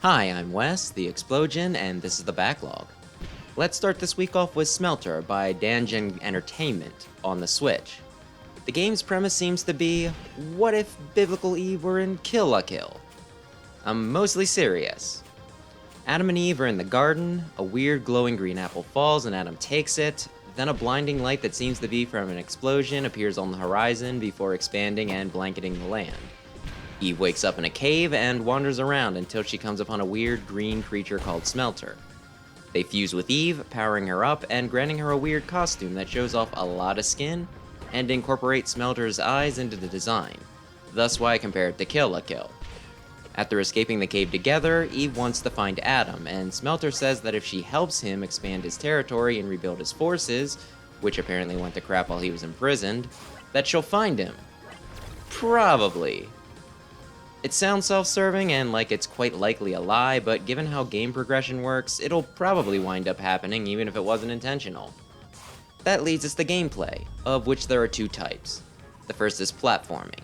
Hi, I'm Wes, the Explosion, and this is the Backlog. Let's start this week off with Smelter by Danjin Entertainment on the Switch. The game's premise seems to be, what if Biblical Eve were in Kill la Kill? I'm mostly serious. Adam and Eve are in the garden, a weird glowing green apple falls and Adam takes it, then a blinding light that seems to be from an explosion appears on the horizon before expanding and blanketing the land. Eve wakes up in a cave and wanders around until she comes upon a weird green creature called Smelter. They fuse with Eve, powering her up and granting her a weird costume that shows off a lot of skin and incorporates Smelter's eyes into the design, thus why I compare it to Kill la Kill. After escaping the cave together, Eve wants to find Adam, and Smelter says that if she helps him expand his territory and rebuild his forces, which apparently went to crap while he was imprisoned, that she'll find him. Probably. It sounds self-serving and like it's quite likely a lie, but given how game progression works, it'll probably wind up happening even if it wasn't intentional. That leads us to gameplay, of which there are two types. The first is platforming.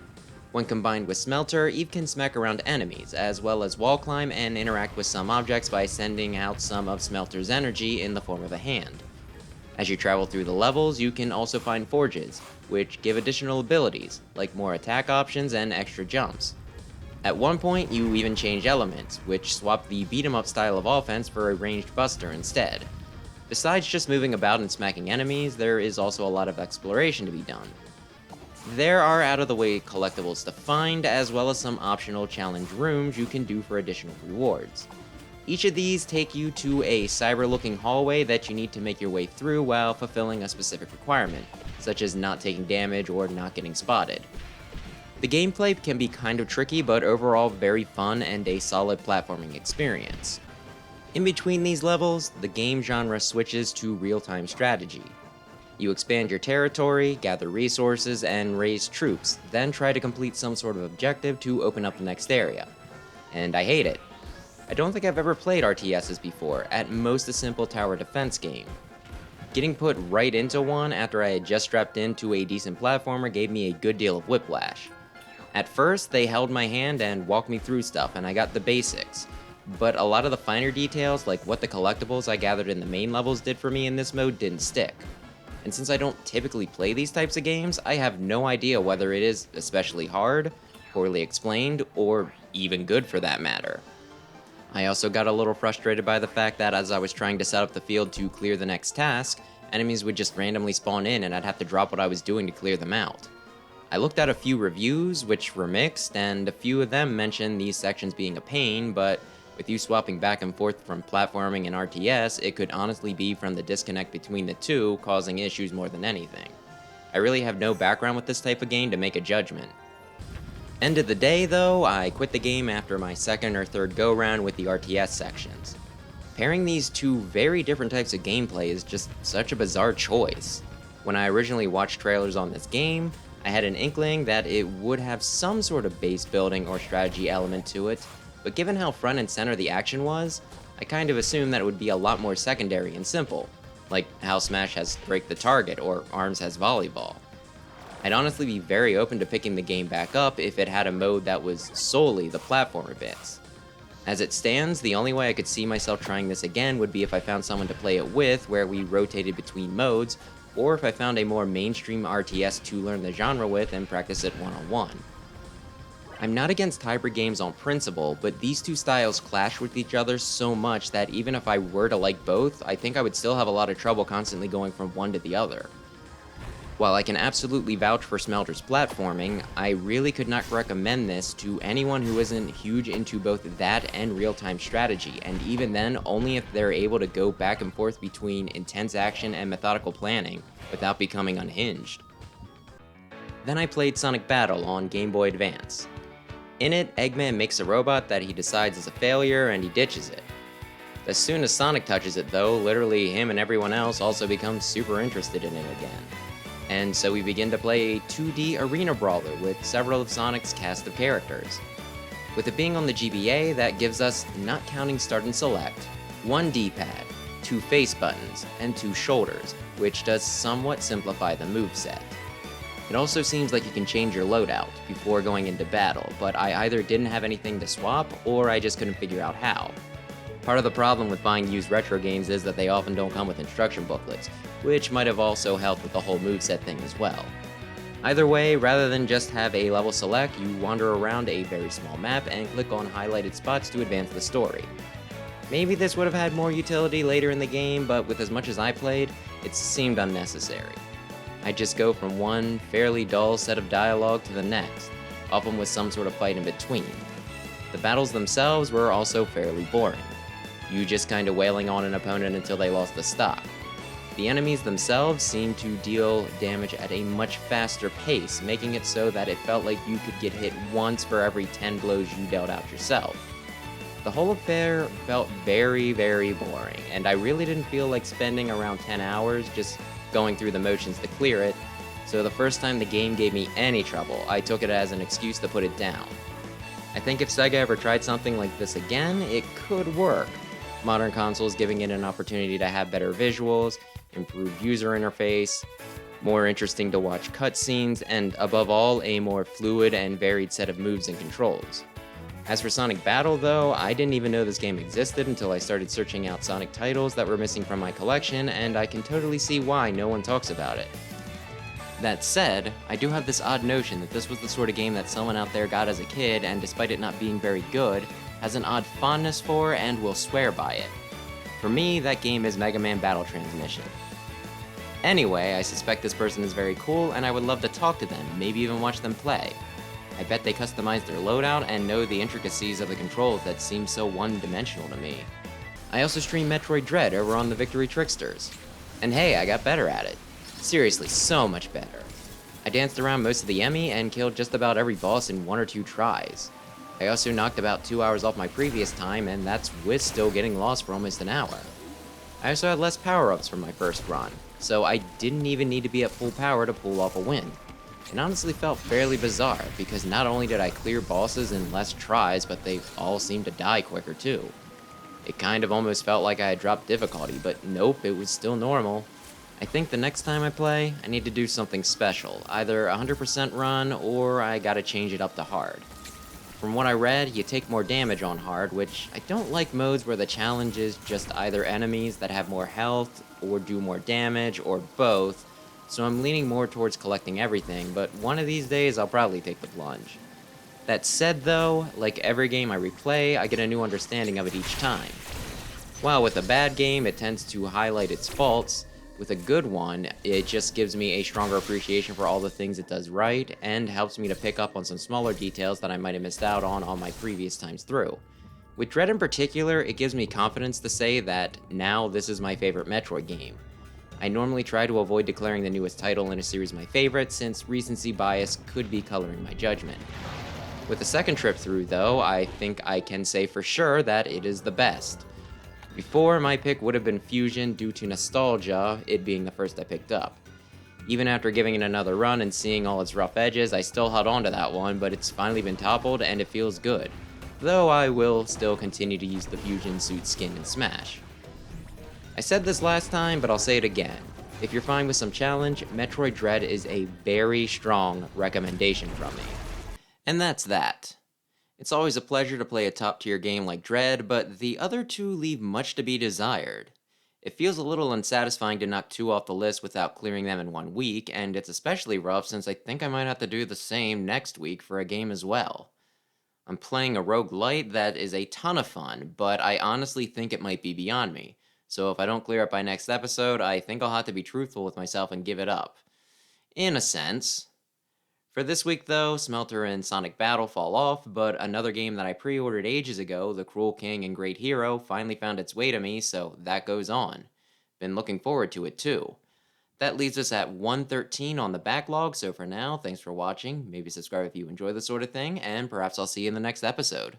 When combined with Smelter, Eve can smack around enemies, as well as wall climb and interact with some objects by sending out some of Smelter's energy in the form of a hand. As you travel through the levels, you can also find forges, which give additional abilities, like more attack options and extra jumps. At one point, you even change elements, which swap the beat-em-up style of offense for a ranged buster instead. Besides just moving about and smacking enemies, there is also a lot of exploration to be done. There are out-of-the-way collectibles to find, as well as some optional challenge rooms you can do for additional rewards. Each of these take you to a cyber-looking hallway that you need to make your way through while fulfilling a specific requirement, such as not taking damage or not getting spotted. The gameplay can be kind of tricky, but overall very fun and a solid platforming experience. In between these levels, the game genre switches to real-time strategy. You expand your territory, gather resources, and raise troops, then try to complete some sort of objective to open up the next area. And I hate it. I don't think I've ever played RTSs before, at most a simple tower defense game. Getting put right into one after I had just strapped into a decent platformer gave me a good deal of whiplash. At first, they held my hand and walked me through stuff, and I got the basics. But a lot of the finer details, like what the collectibles I gathered in the main levels did for me in this mode, didn't stick. And since I don't typically play these types of games, I have no idea whether it is especially hard, poorly explained, or even good for that matter. I also got a little frustrated by the fact that as I was trying to set up the field to clear the next task, enemies would just randomly spawn in and I'd have to drop what I was doing to clear them out. I looked at a few reviews, which were mixed, and a few of them mentioned these sections being a pain, but with you swapping back and forth from platforming and RTS, it could honestly be from the disconnect between the two causing issues more than anything. I really have no background with this type of game to make a judgment. End of the day though, I quit the game after my second or third go-round with the RTS sections. Pairing these two very different types of gameplay is just such a bizarre choice. When I originally watched trailers on this game, I had an inkling that it would have some sort of base building or strategy element to it, but given how front and center the action was, I kind of assumed that it would be a lot more secondary and simple, like how Smash has Break the Target or ARMS has Volleyball. I'd honestly be very open to picking the game back up if it had a mode that was solely the platformer bits. As it stands, the only way I could see myself trying this again would be if I found someone to play it with where we rotated between modes, or if I found a more mainstream RTS to learn the genre with and practice it one-on-one. I'm not against hybrid games on principle, but these two styles clash with each other so much that even if I were to like both, I think I would still have a lot of trouble constantly going from one to the other. While I can absolutely vouch for Smelter's platforming, I really could not recommend this to anyone who isn't huge into both that and real-time strategy, and even then, only if they're able to go back and forth between intense action and methodical planning without becoming unhinged. Then I played Sonic Battle on Game Boy Advance. In it, Eggman makes a robot that he decides is a failure and he ditches it. As soon as Sonic touches it though, literally him and everyone else also become super interested in it again. And so we begin to play a 2D arena brawler with several of Sonic's cast of characters. With it being on the GBA, that gives us, not counting start and select, one D-pad, 2 face buttons, and 2 shoulders, which does somewhat simplify the moveset. It also seems like you can change your loadout before going into battle, but I either didn't have anything to swap, or I just couldn't figure out how. Part of the problem with buying used retro games is that they often don't come with instruction booklets, which might have also helped with the whole moveset thing as well. Either way, rather than just have a level select, you wander around a very small map and click on highlighted spots to advance the story. Maybe this would have had more utility later in the game, but with as much as I played, it seemed unnecessary. I'd just go from one fairly dull set of dialogue to the next, often with some sort of fight in between. The battles themselves were also fairly boring. You just kinda wailing on an opponent until they lost the stock. The enemies themselves seemed to deal damage at a much faster pace, making it so that it felt like you could get hit once for every 10 blows you dealt out yourself. The whole affair felt very, very boring, and I really didn't feel like spending around 10 hours just going through the motions to clear it, so the first time the game gave me any trouble, I took it as an excuse to put it down. I think if Sega ever tried something like this again, it could work. Modern consoles giving it an opportunity to have better visuals, improved user interface, more interesting to watch cutscenes, and above all, a more fluid and varied set of moves and controls. As for Sonic Battle though, I didn't even know this game existed until I started searching out Sonic titles that were missing from my collection, and I can totally see why no one talks about it. That said, I do have this odd notion that this was the sort of game that someone out there got as a kid, and despite it not being very good, has an odd fondness for and will swear by it. For me, that game is Mega Man Battle Transmission. Anyway, I suspect this person is very cool, and I would love to talk to them, maybe even watch them play. I bet they customized their loadout and know the intricacies of the controls that seem so one-dimensional to me. I also stream Metroid Dread over on the Victory Tricksters. And hey, I got better at it. Seriously, so much better. I danced around most of the Emmy and killed just about every boss in 1 or 2 tries. I also knocked about 2 hours off my previous time, and that's with still getting lost for almost an hour. I also had less power-ups from my first run, so I didn't even need to be at full power to pull off a win. It honestly felt fairly bizarre, because not only did I clear bosses in less tries, but they all seemed to die quicker too. It kind of almost felt like I had dropped difficulty, but nope, it was still normal. I think the next time I play, I need to do something special, either 100% run, or I gotta change it up to hard. From what I read, you take more damage on hard, which I don't like modes where the challenge is just either enemies that have more health, or do more damage, or both, so I'm leaning more towards collecting everything, but one of these days I'll probably take the plunge. That said though, like every game I replay, I get a new understanding of it each time. While with a bad game it tends to highlight its faults, with a good one, it just gives me a stronger appreciation for all the things it does right, and helps me to pick up on some smaller details that I might have missed out on my previous times through. With Dread in particular, it gives me confidence to say that now this is my favorite Metroid game. I normally try to avoid declaring the newest title in a series my favorite, since recency bias could be coloring my judgment. With the second trip through though, I think I can say for sure that it is the best. Before, my pick would have been Fusion due to nostalgia, it being the first I picked up. Even after giving it another run and seeing all its rough edges, I still held on to that one, but it's finally been toppled and it feels good. Though I will still continue to use the Fusion suit skin in Smash. I said this last time, but I'll say it again. If you're fine with some challenge, Metroid Dread is a very strong recommendation from me. And that's that. It's always a pleasure to play a top-tier game like Dread, but the other two leave much to be desired. It feels a little unsatisfying to knock 2 off the list without clearing them in 1 week, and it's especially rough since I think I might have to do the same next week for a game as well. I'm playing a roguelite that is a ton of fun, but I honestly think it might be beyond me. So if I don't clear it by next episode, I think I'll have to be truthful with myself and give it up. In a sense. For this week though, Smelter and Sonic Battle fall off, but another game that I pre-ordered ages ago, The Cruel King and Great Hero, finally found its way to me, so that goes on. Been looking forward to it too. That leaves us at 113 on the backlog, so for now, thanks for watching, maybe subscribe if you enjoy this sort of thing, and perhaps I'll see you in the next episode.